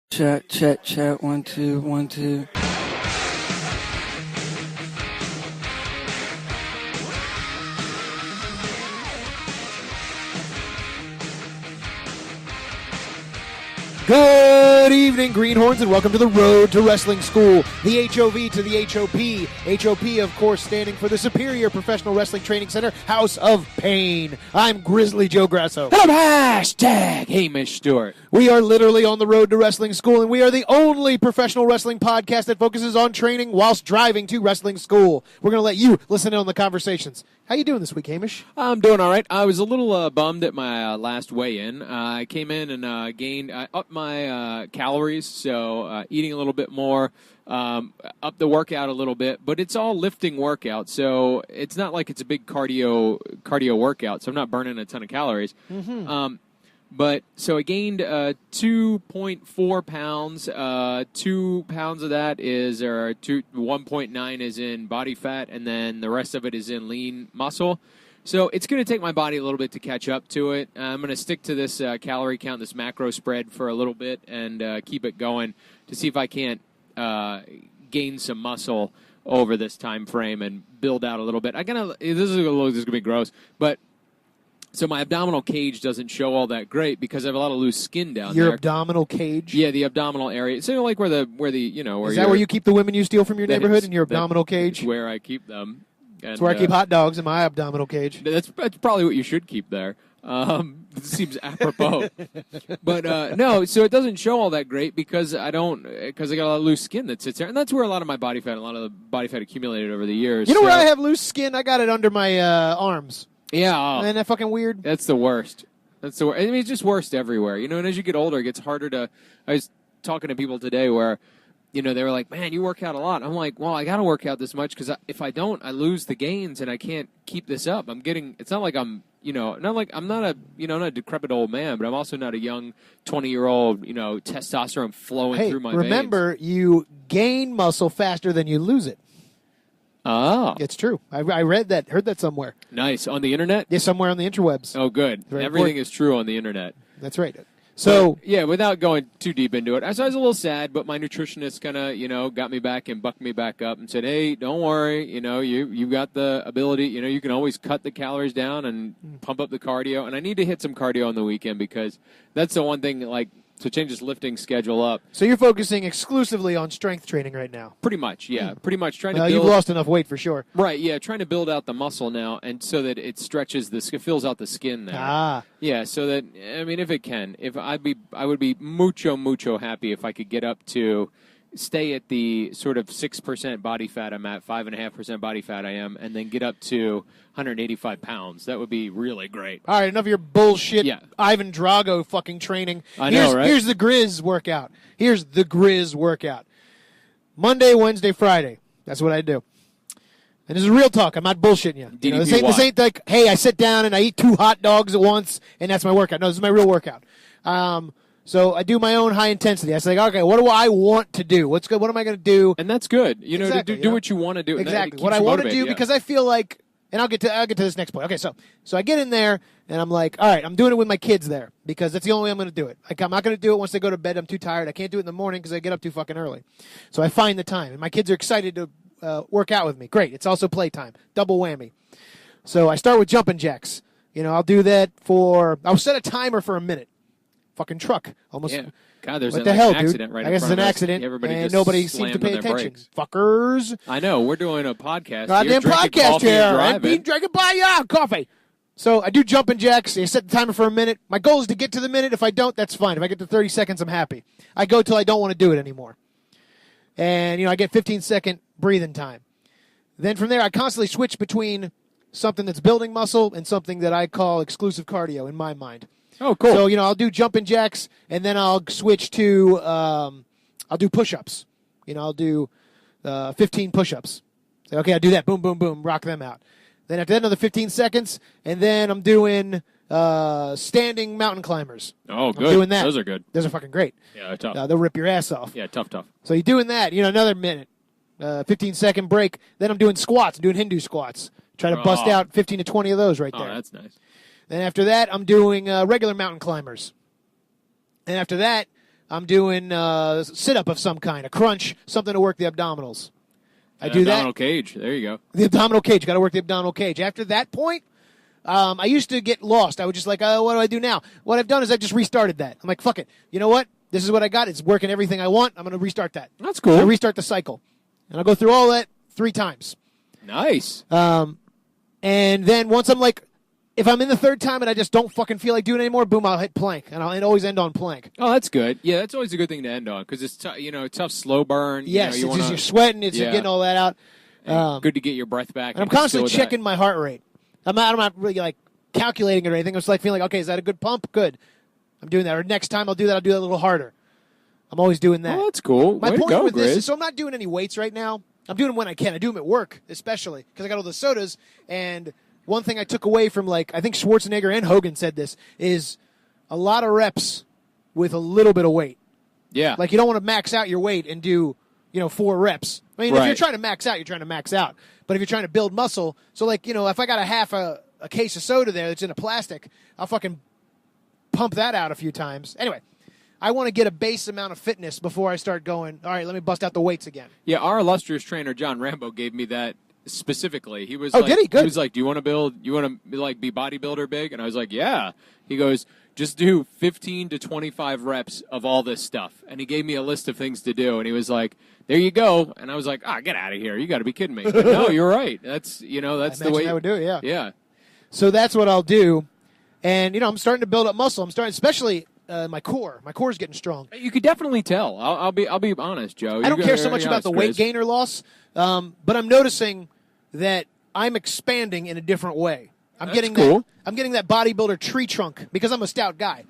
Check, check, check. 1, 2, 1, 2. Good evening, Greenhorns, and welcome to the Road to Wrestling School, the HOV to the HOP. HOP, of course, standing for the Superior Professional Wrestling Training Center, House of Pain. I'm Grizzly Joe Grasso. And I'm Hamish Stewart. We are literally on the road to wrestling school, and we are the only professional wrestling podcast that focuses on training whilst driving to wrestling school. We're going to let you listen in on the conversations. How you doing this week, Hamish? I'm doing all right. I was a little bummed at my last weigh-in. I came in and gained up my calories, so eating a little bit more, up the workout a little bit. But it's all lifting workout, so it's not like it's a big cardio workout. So I'm not burning a ton of calories. Mm-hmm. But so I gained 2.4 pounds. 2 pounds of that is, 1.9 is in body fat, and then the rest of it is in lean muscle. So it's going to take my body a little bit to catch up to it. I'm going to stick to this calorie count, this macro spread for a little bit, and keep it going to see if I can't gain some muscle over this time frame and build out a little bit. This is going to be gross, but. So my abdominal cage doesn't show all that great because I have a lot of loose skin down there. Your abdomintal cage? Yeah, the abdominal area. So like where the where is that where you keep the women you steal from your neighborhood in your abdominal cage? That's where I keep them. That's where I keep hot dogs in my abdominal cage. That's probably what you should keep there. It seems apropos. But no, so it doesn't show all that great because I got a lot of loose skin that sits there, and that's where a lot of my body fat, accumulated over the years. You know where I have loose skin? I got it under my arms. Yeah. Isn't that fucking weird? That's the worst. I mean, it's just worst everywhere. And as you get older, it gets harder to... I was talking to people today where, they were like, man, you work out a lot. I'm like, well, I got to work out this much because if I don't, I lose the gains and I can't keep this up. It's not like I'm, I'm not a decrepit old man, but I'm also not a young 20-year-old, testosterone flowing through my veins. Remember, you gain muscle faster than you lose it. Oh. It's true. I heard that somewhere. Nice. On the internet? Yeah, somewhere on the interwebs. Oh, good. Everything is true on the internet. That's right. So, yeah, without going too deep into it, I was a little sad, but my nutritionist kind of, got me back and bucked me back up and said, hey, don't worry, you got the ability, you can always cut the calories down and pump up the cardio. And I need to hit some cardio on the weekend because that's the one thing, to change this lifting schedule up. So you're focusing exclusively on strength training right now? Pretty much, yeah. Pretty much trying to build... You've lost enough weight for sure. Right, yeah. Trying to build out the muscle now and so that it stretches it fills out the skin there. Ah. Yeah, so that, if it can. I would be mucho happy if I could get up to... stay at the sort of 6% body fat I'm at, 5.5% body fat I am, and then get up to 185 pounds. That would be really great. All right, enough of your bullshit Ivan Drago fucking training. I know, right? Here's the Grizz workout. Monday, Wednesday, Friday. That's what I do. And this is real talk. I'm not bullshitting you. This ain't like, hey, I sit down and I eat 2 hot dogs at once, and that's my workout. No, this is my real workout. So I do my own high intensity. I say, okay, what do I want to do? What's good? What am I going to do? And that's good. To do what you want to do. Exactly. What I want to do because I feel like, and I'll get to this next point. Okay, so I get in there and I'm like, all right, I'm doing it with my kids there because that's the only way I'm going to do it. I'm not going to do it once they go to bed. I'm too tired. I can't do it in the morning because I get up too fucking early. So I find the time, and my kids are excited to work out with me. Great. It's also playtime. Double whammy. So I start with jumping jacks. I'll do that I'll set a timer for a minute. Fucking truck. Almost. Yeah. God, there's what the hell, accident dude? right I guess in front it's an of us. accident, Everybody and just nobody seems to slammed pay on their attention. brakes. Fuckers. I know. We're doing a podcast. Goddamn podcast here. And being drinking by coffee. So I do jumping jacks. I set the timer for a minute. My goal is to get to the minute. If I don't, that's fine. If I get to 30 seconds, I'm happy. I go till I don't want to do it anymore. And, I get 15-second breathing time. Then from there, I constantly switch between something that's building muscle and something that I call exclusive cardio in my mind. Oh, cool. So, I'll do jumping jacks, and then I'll switch to, I'll do push-ups. I'll do 15 push-ups. Say, okay, I'll do that. Boom, boom, boom. Rock them out. Then after that, another 15 seconds, and then I'm doing standing mountain climbers. Oh, good. I'm doing that. Those are good. Those are fucking great. Yeah, they're tough. They'll rip your ass off. Yeah, tough. So you're doing that, another minute, 15-second break. Then I'm doing squats. I'm doing Hindu squats. Try to bust out 15 to 20 of those right there. Oh, that's nice. Then after that, I'm doing regular mountain climbers. And after that, I'm doing sit-up of some kind, a crunch, something to work the abdominals. I do that. Abdominal cage. There you go. The abdominal cage. Got to work the abdominal cage. After that point, I used to get lost. I was just like, oh, what do I do now? What I've done is I just restarted that. I'm like, fuck it. You know what? This is what I got. It's working everything I want. I'm going to restart that. That's cool. I restart the cycle. And I'll go through all that 3 times. Nice. And then once I'm like, if I'm in the 3rd time and I just don't fucking feel like doing it anymore, boom, I'll hit plank. And I'll always end on plank. Oh, that's good. Yeah, that's always a good thing to end on because it's tough, slow burn. Yes, you're sweating. It's getting all that out. Good to get your breath back. And I'm constantly checking my heart rate. I'm not really like calculating it or anything. I'm just like feeling like, okay, is that a good pump? Good. I'm doing that. Or next time I'll do that. I'll do that a little harder. I'm always doing that. Oh, that's cool. My Way point to go, with this Grizz. is, so I'm not doing any weights right now. I'm doing them when I can. I do them at work, especially, because I got all the sodas. And one thing I took away from, like, I think Schwarzenegger and Hogan said this, is a lot of reps with a little bit of weight. Yeah. Like, you don't want to max out your weight and do, 4 reps. I mean, if Right. you're trying to max out, you're trying to max out. But if you're trying to build muscle, so, like, if I got a half a case of soda there that's in a plastic, I'll fucking pump that out a few times. Anyway, I want to get a base amount of fitness before I start going, all right, let me bust out the weights again. Yeah, our illustrious trainer, John Rambo, gave me that specifically. He was did he? Good. He was like, do you want to be bodybuilder big? And I was like, yeah. He goes, just do 15 to 25 reps of all this stuff. And he gave me a list of things to do. And he was like, there you go. And I was like, get out of here. You got to be kidding me. But no, you're right. That's the way I would do it, yeah. Yeah. So that's what I'll do. And, I'm starting to build up muscle. I'm starting, especially my core. My core's getting strong. You could definitely tell. I'll be honest, Joe. I don't care so much about the weight gain or loss, but I'm noticing that I'm expanding in a different way. I'm getting that bodybuilder tree trunk because I'm a stout guy.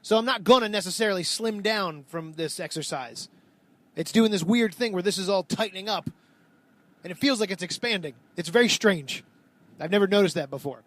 So I'm not going to necessarily slim down from this exercise. It's doing this weird thing where this is all tightening up, and it feels like it's expanding. It's very strange. I've never noticed that before.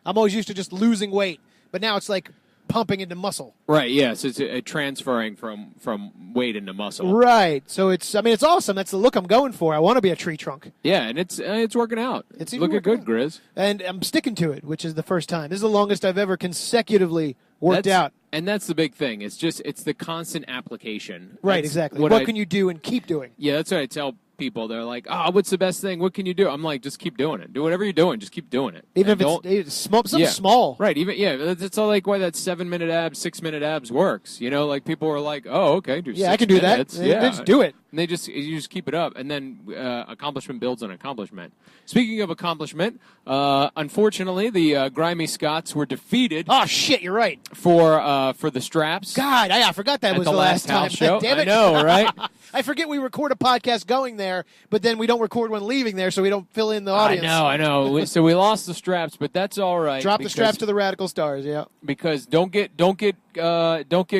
I'm always used to just losing weight, but now it's like pumping into muscle. Right, yes. It's transferring from weight into muscle. Right. So it's awesome. That's the look I'm going for. I want to be a tree trunk. Yeah, and it's working out. It's looking good, Grizz. And I'm sticking to it, which is the first time. This is the longest I've ever consecutively worked out. And that's the big thing. It's the constant application. Right, That's exactly. What can you do and keep doing? Yeah, that's what I tell people. They're like, what's the best thing? What can you do? I'm like, just keep doing it. Do whatever you're doing. Just keep doing it. Even if it's something small. Right. That's all like why that 7-minute abs, 6-minute abs works. Like people are like, oh, okay. Do I can do minutes. that. Yeah. Just do it. And you just keep it up, and then accomplishment builds on accomplishment. Speaking of accomplishment, unfortunately, the grimy Scots were defeated. Oh shit, you're right. For the straps. God, I forgot that was the last house time. show. Damn it. I know, right? I forget we record a podcast going there, but then we don't record when leaving there, so we don't fill in the audience. I know. So we lost the straps, but that's all right. Drop the straps to the Radical Stars. Yeah. Because don't get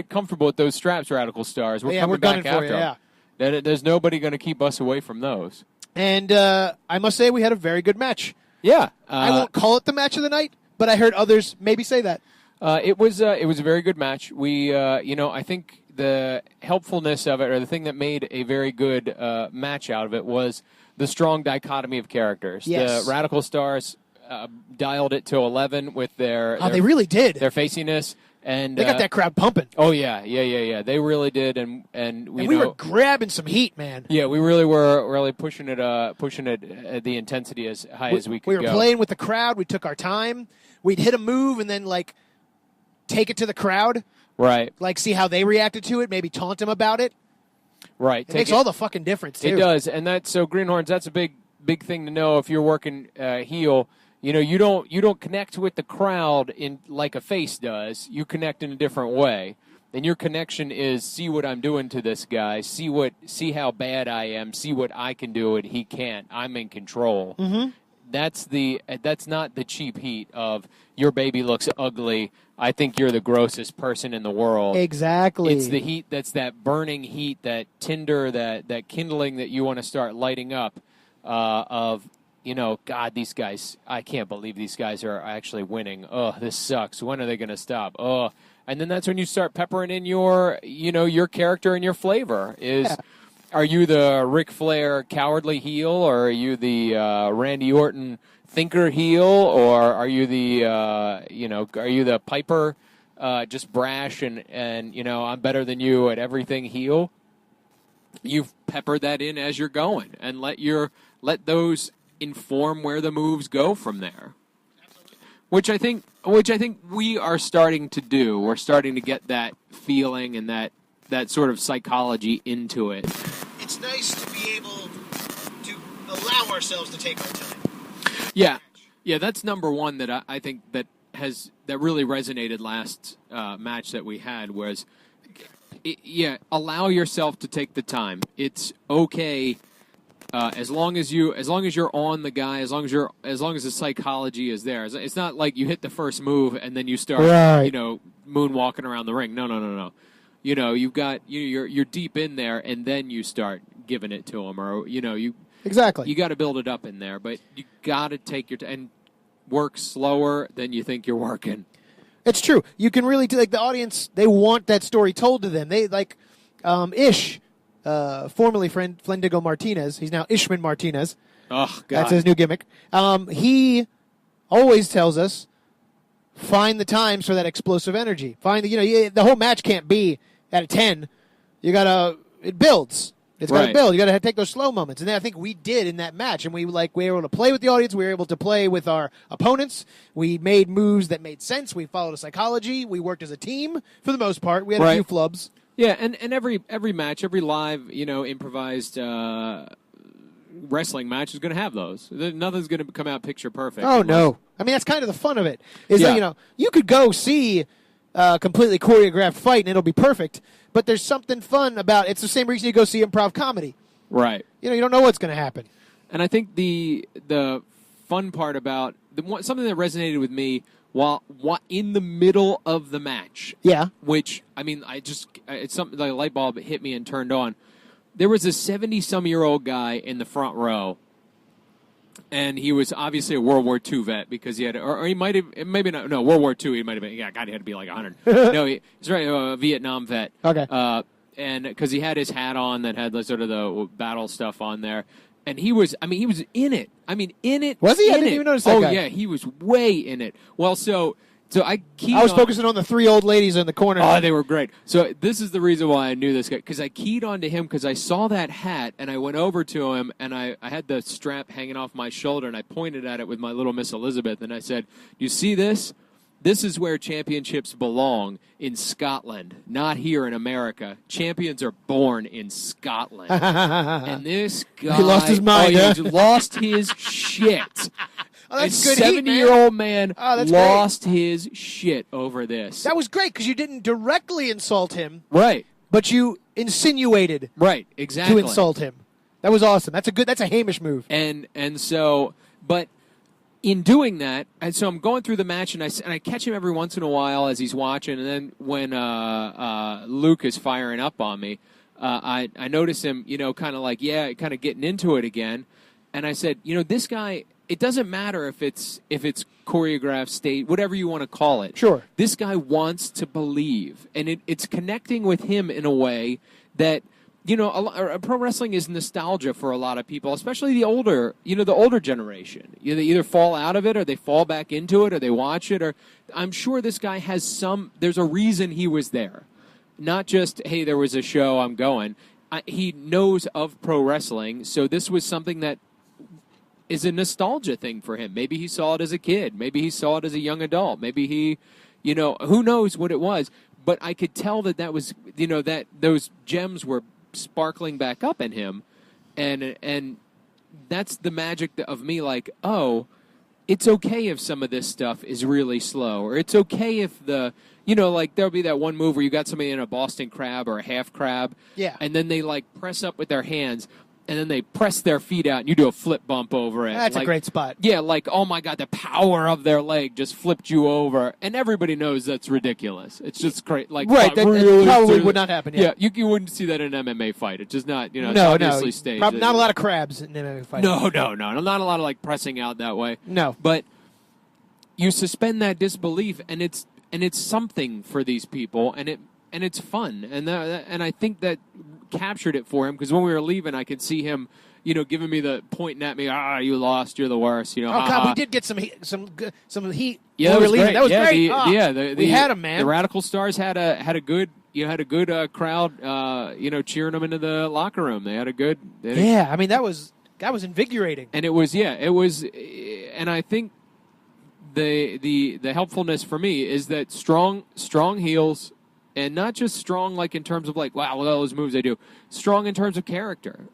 comfortable with those straps, Radical Stars. We're coming back after you, yeah. There's nobody going to keep us away from those. And I must say we had a very good match. Yeah. I won't call it the match of the night, but I heard others maybe say that. It was a very good match. We I think the helpfulness of it, or the thing that made a very good match out of it, was the strong dichotomy of characters. Yes. The Radical Stars dialed it to 11 with their they really did. Their faciness. And they got that crowd pumping. Oh yeah. They really did, and we were grabbing some heat, man. Yeah, we really were pushing it at the intensity as high as we could go. We were playing with the crowd. We took our time. We'd hit a move and then take it to the crowd. Right. See how they reacted to it. Maybe taunt them about it. Right. It makes all the fucking difference too. It does, and so Greenhorns. That's a big thing to know if you're working heel. You don't connect with the crowd in like a face does. You connect in a different way. And your connection is see what I'm doing to this guy, see how bad I am, see what I can do and he can't. I'm in control. Mm-hmm. That's not the cheap heat of your baby looks ugly. I think you're the grossest person in the world. Exactly. It's the heat that's that burning heat, that tinder, that kindling that you want to start lighting up of. God, these guys, I can't believe these guys are actually winning. Oh, this sucks. When are they going to stop? Oh, and then that's when you start peppering in your character and your flavor. Are you the Ric Flair cowardly heel, or are you the Randy Orton thinker heel, or are you the, are you the Piper just brash and I'm better than you at everything heel. You've peppered that in as you're going, and let those inform where the moves go from there. Which I think we are starting to do. We're starting to get that feeling and that sort of psychology into it. It's nice to be able to allow ourselves to take our time. Yeah, that's number one that I think that really resonated last match that we had was, allow yourself to take the time. It's okay. As long as you're on the guy, as long as the psychology is there, it's not like you hit the first move and then you start, moonwalking around the ring. No. You're deep in there and then you start giving it to them, or exactly. You got to build it up in there, but you got to take your and work slower than you think you're working. It's true. You can really the audience. They want that story told to them. They like Ish. Formerly Flendigo Martinez. He's now Ishman Martinez. Oh, God. That's his new gimmick. He always tells us, find the times for that explosive energy. Find the whole match can't be at a 10. It builds. It's got to build. You got to take those slow moments. And then I think we did in that match. And we were able to play with the audience. We were able to play with our opponents. We made moves that made sense. We followed a psychology. We worked as a team for the most part. We had a few flubs. Yeah, and every match, every live, improvised wrestling match is going to have those. Nothing's going to come out picture perfect. Oh, no. I mean, that's kind of the fun of it. That, you could go see a completely choreographed fight and it'll be perfect, but there's something fun about it's the same reason you go see improv comedy. Right. You don't know what's going to happen. And I think the fun part about something that resonated with me while in the middle of the match. Yeah. Which, I mean, it's something like a light bulb hit me and turned on. There was a 70-some-year-old guy in the front row, and he was obviously a World War II vet because he had, or he might have, maybe not, no, World War II, he might have been, he had to be like 100. No, he's right, a Vietnam vet. Okay. And because he had his hat on that had sort of the battle stuff on there. And he was in it. In it. Was he? I didn't even notice that guy. Oh, yeah, he was way in it. Well, so I was focusing on the three old ladies in the corner. Oh, they were great. So this is the reason why I knew this guy, because I keyed on to him because I saw that hat, and I went over to him, and I had the strap hanging off my shoulder, and I pointed at it with my little Miss Elizabeth, and I said, you see this? This is where championships belong, in Scotland, not here in America. Champions are born in Scotland. And this guy... He lost his mind, He lost his shit. Oh, that's a good 70-year-old man lost great. His shit over this. That was great, because you didn't directly insult him. Right. But you insinuated right, exactly. to insult him. That was awesome. That's a Hamish move. And so... But... In doing that, and so I'm going through the match, and I catch him every once in a while as he's watching, and then when Luke is firing up on me, I notice him, kind of getting into it again, and I said, this guy, it doesn't matter if it's choreographed, state, whatever you want to call it. Sure. This guy wants to believe, and it's connecting with him in a way that. Pro wrestling is nostalgia for a lot of people, especially the older generation. They either fall out of it, or they fall back into it, or they watch it. Or I'm sure this guy has there's a reason he was there, not just hey, there was a show, I'm going. He knows of pro wrestling, so this was something that is a nostalgia thing for him. Maybe he saw it as a kid, maybe he saw it as a young adult, maybe he, who knows what it was. But I could tell that was, that those gems were sparkling back up in him, and that's the magic of me, like, oh, it's okay if some of this stuff is really slow, or it's okay if there'll be that one move where you got somebody in a Boston crab or a half crab, and then they press up with their hands, and then they press their feet out, and you do a flip bump over it. That's a great spot. Yeah, oh my God, the power of their leg just flipped you over. And everybody knows that's ridiculous. It's just great. Right, that really probably would not happen. Yeah, you wouldn't see that in an MMA fight. It's just not, it's no, obviously staged. Not a lot of crabs in an MMA fight. No. Not a lot of, pressing out that way. No. But you suspend that disbelief, and it's something for these people, and it's fun. And I think that captured it for him, because when we were leaving, I could see him, giving me the pointing at me, you lost, you're the worst, Oh God, we did get some heat. Yeah, that was great. That was great. We had them, man. The Radical Stars had a good crowd, cheering them into the locker room. They had a good. I mean that was invigorating. And it was, and I think the helpfulness for me is that strong heels, and not just strong like in terms of like, wow, look at all those moves they do. Strong in terms of character.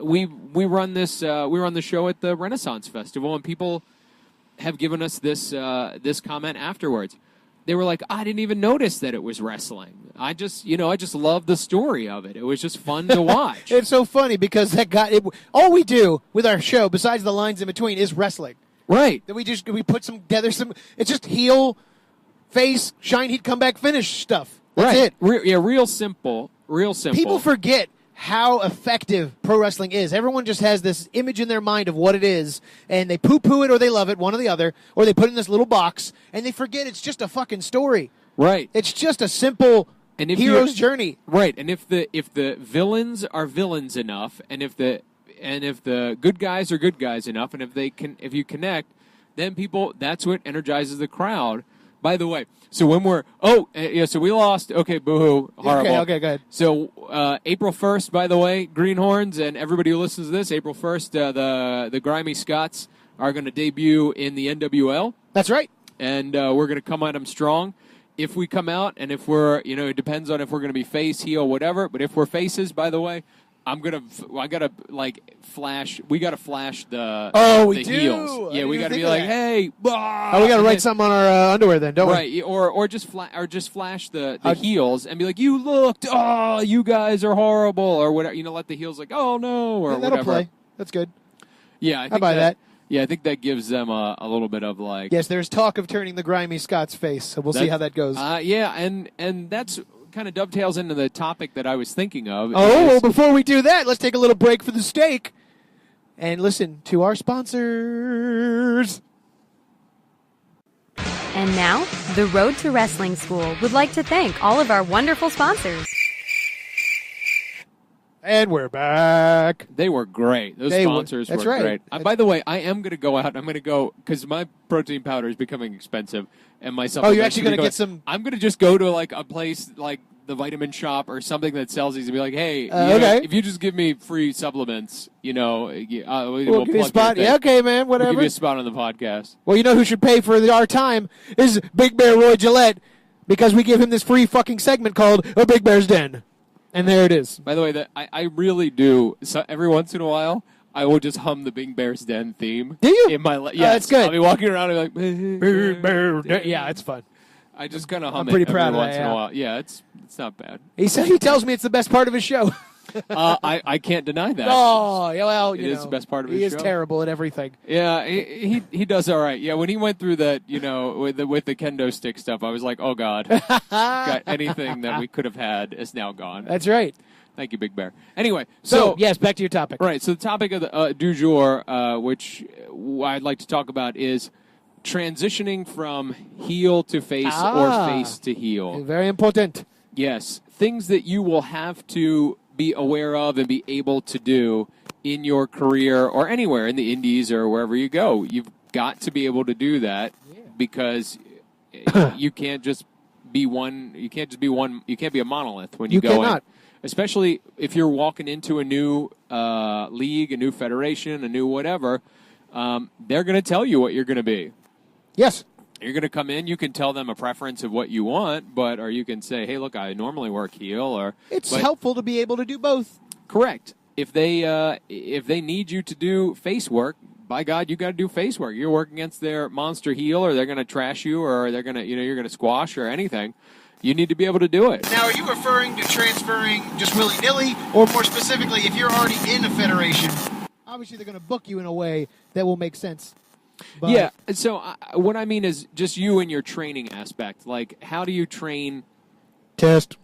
We run the show at the Renaissance Festival, and people have given us this comment afterwards. They were like, I didn't even notice that it was wrestling. I just love the story of it. It was just fun to watch. It's so funny because all we do with our show, besides the lines in between, is wrestling. Right. That we put together it's just heel, face, shine, heat, comeback, finish stuff. That's it. Real simple. People forget how effective pro wrestling is. Everyone just has this image in their mind of what it is, and they poo-poo it or they love it, one or the other, or they put it in this little box, and they forget it's just a fucking story. Right. It's just a simple hero's journey. Right. And if the villains are villains enough, and if the good guys are good guys enough, and if you connect, then that's what energizes the crowd. By the way, so when so we lost. Okay, boo-hoo, horrible. Okay, good. So April 1st, by the way, Greenhorns and everybody who listens to this, April 1st, the grimy Scots are going to debut in the NWL. That's right. And we're going to come at them strong. If we come out, and if we're, it depends on if we're going to be face, heel, whatever. But if we're faces, by the way, we gotta flash the heels. Yeah, we gotta be like, hey, blah! We gotta write something on our underwear then, don't we? Right, or just flash the heels and be like, you looked, you guys are horrible, or whatever. Let the heels like, oh no, or that'll whatever. Play. That's good. Yeah, I buy that. Yeah, I think that gives them a little bit of like. Yes, there's talk of turning the grimy Scots face, so we'll see how that goes. And that's kind of dovetails into the topic that I was thinking of. Before we do that, let's take a little break for the steak and listen to our sponsors. And now, the Road to Wrestling School would like to thank all of our wonderful sponsors. And we're back. They were great. Those sponsors were great. By the way, I am going to go out. I'm going to go because my protein powder is becoming expensive, and my supplements. You're actually going to get some? I'm going to just go to like a place like the Vitamin Shop or something that sells these and be like, hey, if you just give me free supplements, we'll give you a spot. Yeah, okay, man, whatever. We'll give you a spot on the podcast. Well, who should pay for our time is Big Bear Roy Gillette, because we give him this free fucking segment called A Big Bear's Den. And there it is. By the way, I really do. So every once in a while, I will just hum the Big Bear's Den theme. Do you? In my that's good. I'll be walking around and be like, Big Bear's Den. Yeah, it's fun. I just kind of hum I'm pretty proud every of once that, in a while. Yeah, it's not bad. He tells me it's the best part of his show. I can't deny that. Oh, well, it is the best part of his show. He is terrible at everything. Yeah, he does all right. Yeah, when he went through that, with the kendo stick stuff, I was like, oh God, got anything that we could have had is now gone. That's right. Thank you, Big Bear. Anyway, so yes, back to your topic. Right. So the topic of the du jour, which I'd like to talk about, is transitioning from heel to face or face to heel. Very important. Yes. Things that you will have to be aware of and be able to do in your career or anywhere in the indies or wherever you go. You've got to be able to do that because you can't just be one. You can't just be one. You can't be a monolith when you go in. Especially if you're walking into a new league, a new federation, a new whatever, they're going to tell you what you're going to be. Yes. You're going to come in, you can tell them a preference of what you want, or you can say, hey, look, I normally work heel. It's helpful to be able to do both. Correct. If they need you to do face work, by God, you got to do face work. You're working against their monster heel, or they're going to trash you, or they're going to, you're going to squash or anything. You need to be able to do it. Now, are you referring to transferring just willy-nilly, or more specifically, if you're already in a federation, obviously they're going to book you in a way that will make sense. But yeah, so what I mean is just you and your training aspect. Like, how do you train? Test.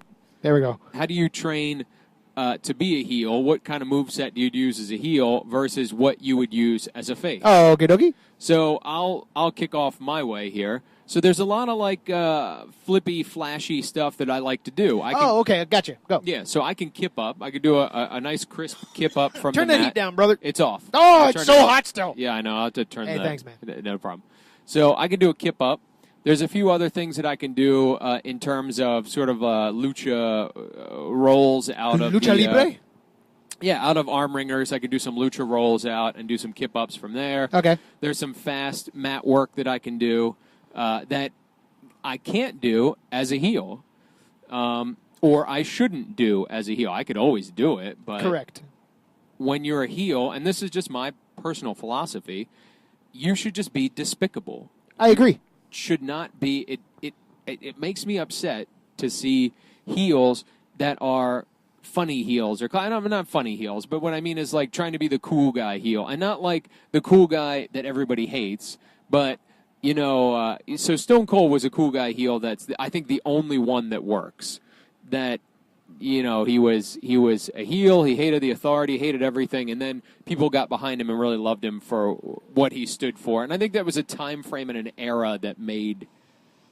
There we go. How do you train to be a heel? What kind of moveset do you use as a heel versus what you would use as a face? Oh, okay, dokie. So I'll kick off my way here. So there's a lot of like flippy, flashy stuff that I like to do. Okay, gotcha. Go. Yeah, so I can kip up. I could do a nice crisp kip up from Turn the that mat. heat down, brother. It's off. Oh, it's so hot still. Yeah, I know. I'll have to turn Hey, thanks, man. No problem. So I can do a kip up. There's a few other things that I can do in terms of sort of lucha rolls out of lucha libre. Yeah, out of arm ringers. I could do some lucha rolls out and do some kip ups from there. Okay. There's some fast mat work that I can do that I can't do as a heel, or I shouldn't do as a heel. I could always do it, but correct. When you're a heel, and this is just my personal philosophy, you should just be despicable. I agree. Should not be. It makes me upset to see heels that are funny heels, or not funny heels, but what I mean is like trying to be the cool guy heel, and not like the cool guy that everybody hates, but. So Stone Cold was a cool guy heel. That's I think the only one that works. That he was a heel. He hated the authority, hated everything, and then people got behind him and really loved him for what he stood for. And I think that was a time frame and an era that made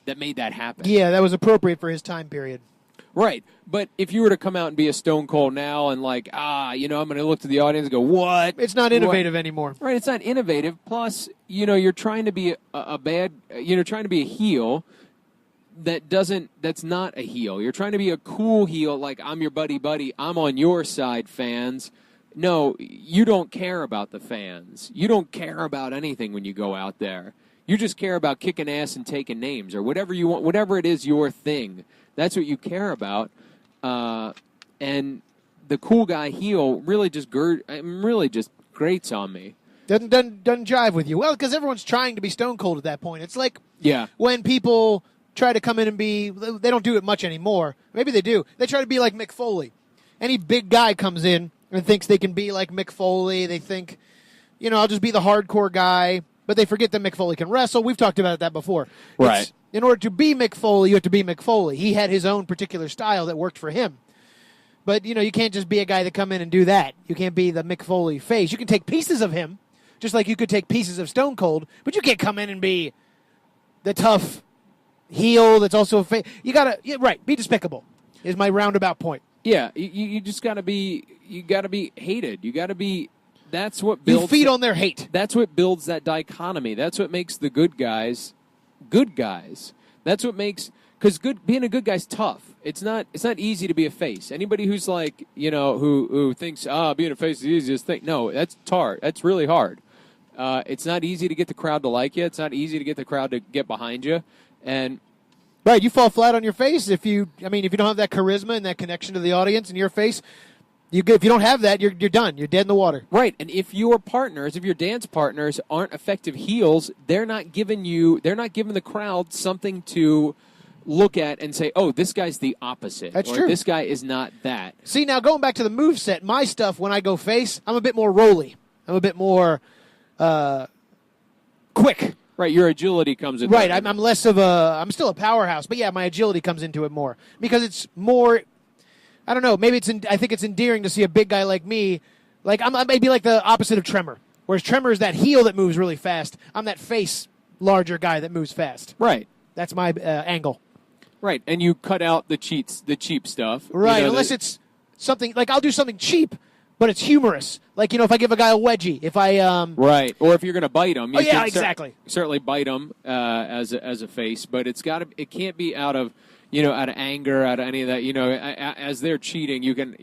that happen. Yeah, that was appropriate for his time period. Right, but if you were to come out and be a Stone Cold now and like, I'm going to look to the audience and go, what? It's not innovative anymore. Right, it's not innovative. Plus, you're trying to be trying to be a heel that's not a heel. You're trying to be a cool heel, like I'm your buddy, I'm on your side, fans. No, you don't care about the fans. You don't care about anything when you go out there. You just care about kicking ass and taking names or whatever you want, whatever it is your thing. That's what you care about, and the cool guy heel really just grates on me. Doesn't jive with you. Well, because everyone's trying to be Stone Cold at that point. It's like when people try to come in and be. They don't do it much anymore. Maybe they do. They try to be like Mick Foley. Any big guy comes in and thinks they can be like Mick Foley. They think, I'll just be the hardcore guy. But they forget that Mick Foley can wrestle. We've talked about that before. Right. In order to be Mick Foley, you have to be Mick Foley. He had his own particular style that worked for him. But, you can't just be a guy that come in and do that. You can't be the Mick Foley face. You can take pieces of him, just like you could take pieces of Stone Cold, but you can't come in and be the tough heel that's also a face. You got to, be despicable is my roundabout point. Yeah, you just got to be, hated. You got to be, that's what builds. You feed on their hate. That's what builds that dichotomy. That's what makes the good guys. That's what makes, because being a good guy's tough. It's not easy to be a face. Anybody who's like, who thinks being a face is the easiest thing. No, that's hard. That's really hard. It's not easy to get the crowd to like you. It's not easy to get the crowd to get behind you. And right, you fall flat on your face if you don't have that charisma and that connection to the audience in your face. If you don't have that, you're done. You're dead in the water. Right, and if your dance partners aren't effective heels, they're not giving the crowd something to look at and say, oh, this guy's the opposite. That's or true. This guy is not that. See, now going back to the moveset, my stuff when I go face, I'm a bit more rolly. I'm a bit more quick. Right, your agility comes into right, it. I'm less of I'm still a powerhouse, but yeah, my agility comes into it more because it's more. I don't know. Maybe I think it's endearing to see a big guy like me. Like I'm maybe like the opposite of Tremor. Whereas Tremor is that heel that moves really fast. I'm that face larger guy that moves fast. Right. That's my angle. Right, and you cut out the cheap stuff. Right, unless it's something like I'll do something cheap, but it's humorous. Like if I give a guy a wedgie, if I right, or if you're going to bite him. You can exactly. Certainly bite him as a face, but it can't be out of anger, out of any of that. As they're cheating, you can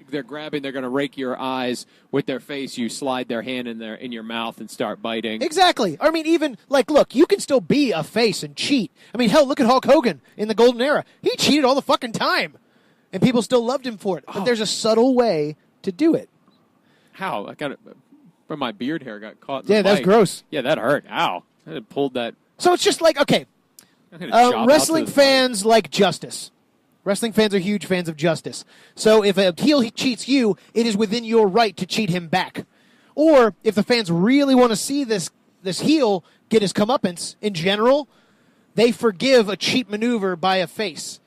they're grabbing, they're going to rake your eyes with their face. You slide their hand in your mouth and start biting. Exactly. I mean, even look, you can still be a face and cheat. I mean, hell, look at Hulk Hogan in the Golden Era. He cheated all the fucking time, and people still loved him for it. But there's a subtle way to do it. How? I got it. But my beard hair got caught in the mic. That's gross. Yeah, that hurt. Ow. I had pulled that. So it's just like, okay, wrestling fans like justice. Wrestling fans are huge fans of justice. So if a heel cheats you, it is within your right to cheat him back. Or if the fans really want to see this heel get his comeuppance, in general, they forgive a cheap maneuver by a face.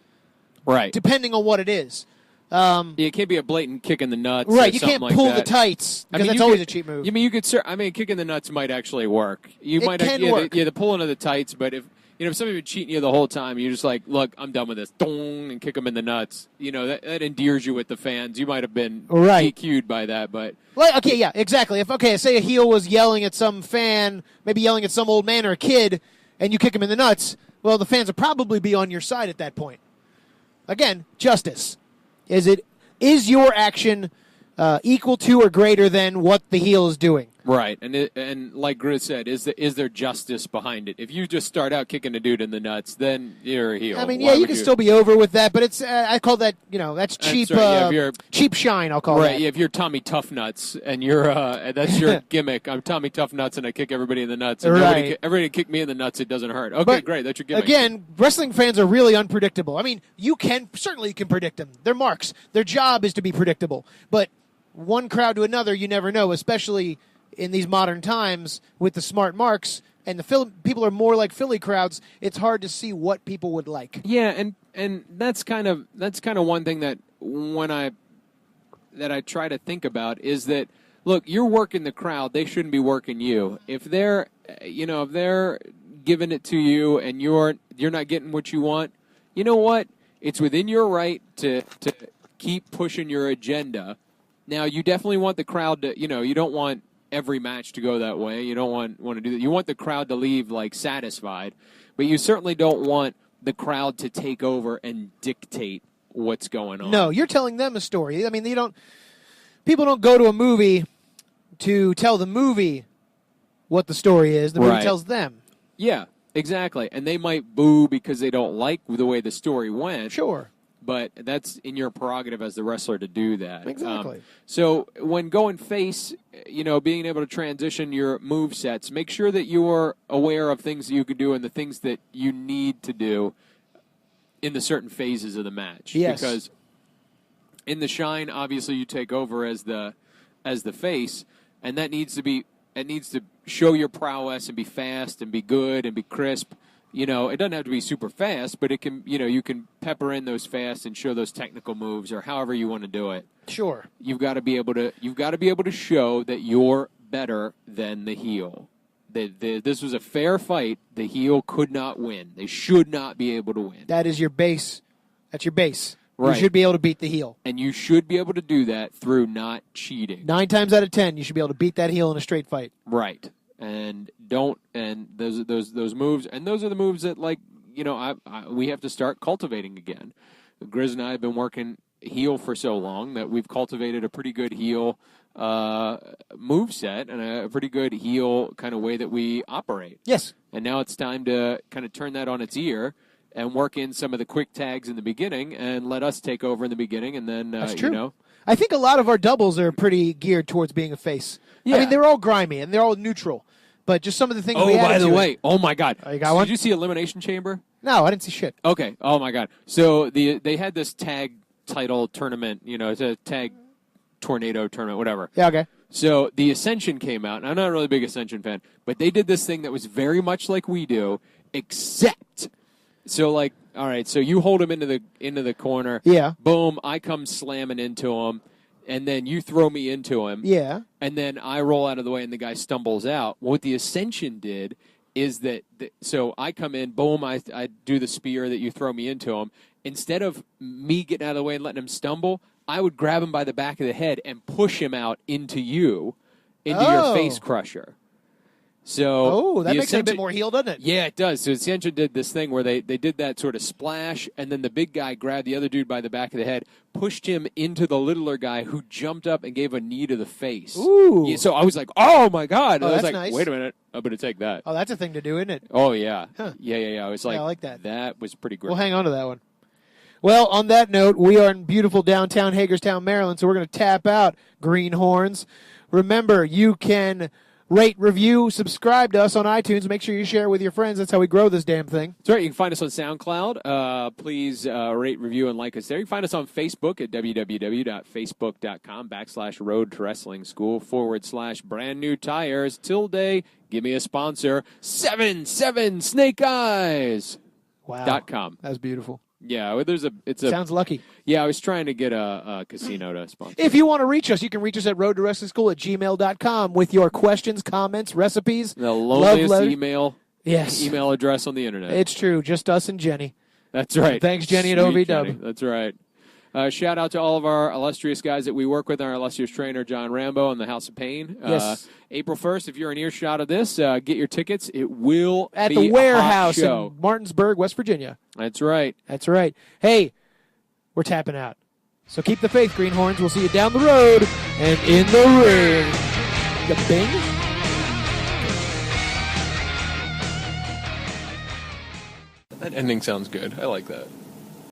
Right. Depending on what it is. It can't be a blatant kick in the nuts. Right, or you can't like pull that. the tights, because that's always a cheap move. You mean you could? Kick in the nuts might actually work. It can work. The pulling of the tights, but if somebody's been cheating you the whole time, you're just like, look, I'm done with this. Dong, and kick them in the nuts. That endears you with the fans. You might have been DQ'd by that, but. Well, okay, yeah, exactly. Say a heel was yelling at some fan, maybe yelling at some old man or a kid, and you kick him in the nuts, well, the fans will probably be on your side at that point. Again, justice. Is your action equal to or greater than what the heel is doing? Right, and like Grizz said, is there justice behind it? If you just start out kicking a dude in the nuts, then you're a heel. I mean, you can still be over with that, but it's I call that that's cheap. Cheap shine. I'll call that. Right. Yeah, if you're Tommy Tough Nuts and you're that's your gimmick. I'm Tommy Tough Nuts and I kick everybody in the nuts. And everybody kick me in the nuts. It doesn't hurt. Okay, but great. That's your gimmick. Again, wrestling fans are really unpredictable. I mean, you can predict them. They're marks. Their job is to be predictable, but one crowd to another, you never know, especially in these modern times with the smart marks and the people are more like Philly crowds. It's hard to see what people would like. Yeah, and that's kind of one thing that I try to think about is that, look, you're working the crowd, they shouldn't be working you. If they're giving it to you and you're not getting what you want, you know what? It's within your right to keep pushing your agenda. Now, you definitely want the crowd to, you don't want every match to go that way. You don't want to do that. You want the crowd to leave, satisfied. But you certainly don't want the crowd to take over and dictate what's going on. No, you're telling them a story. I mean, people don't go to a movie to tell the movie what the story is. The movie tells them. Yeah, exactly. And they might boo because they don't like the way the story went. Sure. But that's in your prerogative as the wrestler to do that. Exactly. So when going face, being able to transition your move sets, make sure that you're aware of things that you can do and the things that you need to do in the certain phases of the match. Yes. Because in the Shine, obviously you take over as the face, and that needs to show your prowess and be fast and be good and be crisp. It doesn't have to be super fast, but it can, you can pepper in those fast and show those technical moves or however you want to do it. Sure. You've got to be able to show that you're better than the heel. This was a fair fight. The heel could not win. They should not be able to win. That is your base. That's your base. Right. You should be able to beat the heel. And you should be able to do that through not cheating. 9 times out of 10, you should be able to beat that heel in a straight fight. Right. And those moves, and those are the moves that, we have to start cultivating again. Grizz and I have been working heel for so long that we've cultivated a pretty good heel move set and a pretty good heel kind of way that we operate. Yes. And now it's time to kind of turn that on its ear and work in some of the quick tags in the beginning and let us take over in the beginning. And then, That's true. I think a lot of our doubles are pretty geared towards being a face. Yeah. I mean, they're all grimy and they're all neutral. But just some of the things we added by the to way, it. oh my God. Oh, you got one? Did you see Elimination Chamber? No, I didn't see shit. Okay. Oh my God. So they had this tag title tournament, it's a tag tornado tournament, whatever. Yeah, okay. So the Ascension came out, and I'm not a really big Ascension fan, but they did this thing that was very much like we do, except, all right, so you hold him into the corner. Yeah. Boom, I come slamming into him, and then you throw me into him. Yeah. And then I roll out of the way, and the guy stumbles out. What the Ascension did is that, so I come in, boom, I do the spear that you throw me into him. Instead of me getting out of the way and letting him stumble, I would grab him by the back of the head and push him out into your face crusher. So that makes it a bit more heel, doesn't it? Yeah, it does. So Ascension did this thing where they did that sort of splash, and then the big guy grabbed the other dude by the back of the head, pushed him into the littler guy who jumped up and gave a knee to the face. Ooh. Yeah, so I was like, oh, my God. And I was that's like, nice. Wait a minute. I'm going to take that. Oh, that's a thing to do, isn't it? Oh, yeah. Huh. Yeah. I was like, I like that. That was pretty great. We'll hang on to that one. Well, on that note, we are in beautiful downtown Hagerstown, Maryland, so we're going to tap out Greenhorns. Remember, you can rate, review, subscribe to us on iTunes. Make sure you share it with your friends. That's how we grow this damn thing. That's right. You can find us on SoundCloud. Please rate, review, and like us there. You can find us on Facebook at www.facebook.com/Road to Wrestling School /brand new tires. Tilde, give me a sponsor, 77 Snake Eyes. Wow. .com. That's beautiful. Yeah, Sounds lucky. Yeah, I was trying to get a casino to sponsor. If you want to reach us, you can reach us at roadtowrestlingschool@gmail.com with your questions, comments, recipes. The loneliest email. Yes. email address on the internet. It's true. Just us and Jenny. That's right. Thanks, Jenny at Sweet OVW. Jenny. That's right. Shout out to all of our illustrious guys that we work with, our illustrious trainer, John Rambo, in the House of Pain. Yes. April 1st, if you're an earshot of this, get your tickets. It will At be the Warehouse a hot show. in Martinsburg, West Virginia. That's right. That's right. Hey, we're tapping out. So keep the faith, Greenhorns. We'll see you down the road and in the ring. The bing. That ending sounds good. I like that.